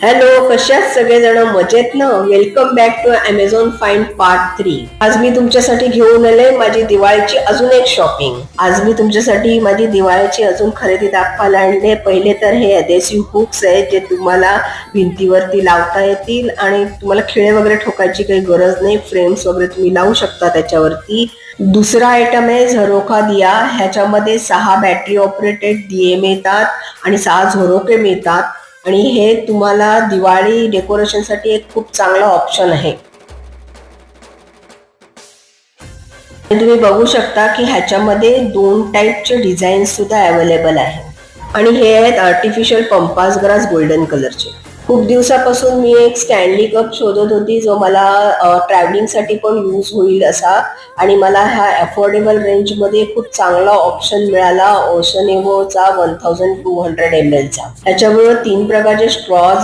Hello, कशात सगळेजण मजेत ना? Welcome back to Amazon find part 3. आज मी तुमच्यासाठी घेऊन आले माझी दिवाळीची अजून एक शॉपिंग. आज मी तुमच्यासाठी माझी दिवाळीची अजून खरेदी दाखवायला आणले. पहिले तर हे अधेसिव्ह हुक्स आहेत जे तुम्हाला भिंतीवरती लावता येतील आणि तुम्हाला खिळे वगैरे ठोकायची काही गरज नाही. फ्रेम्स वगैरे तुम्ही लावू शकता त्याच्यावरती. दुसरा आयटम आहे झरोखा दिया. ह्याच्यामध्ये 6 बॅटरी ऑपरेटेड दिये मिळतात आणि 6 झरोके मिळतात आणि हे तुम्हाला दिवाळी डेकोरेशन साठी एक खूप चांगला ऑप्शन आहे. तुम्ही बघू शकता की ह्याच्यामध्ये 2 टाईपचे डिझाईन सुद्धा अवेलेबल आहे आणि हे आहेत आर्टिफिशियल पंपास ग्रास गोल्डन कलरचे. खूप दिवसापासून मी एक स्टँडली कप शोधत होती जो मला ट्रॅव्हलिंग साठी पण यूज होईल असा, आणि मला ह्या अफोर्डेबल रेंज मध्ये खूप चांगला ऑप्शन मिळाला ओशनेवोचा 1200 ml चा. ह्याच्याबरोबर 3 प्रकारचे स्ट्रॉज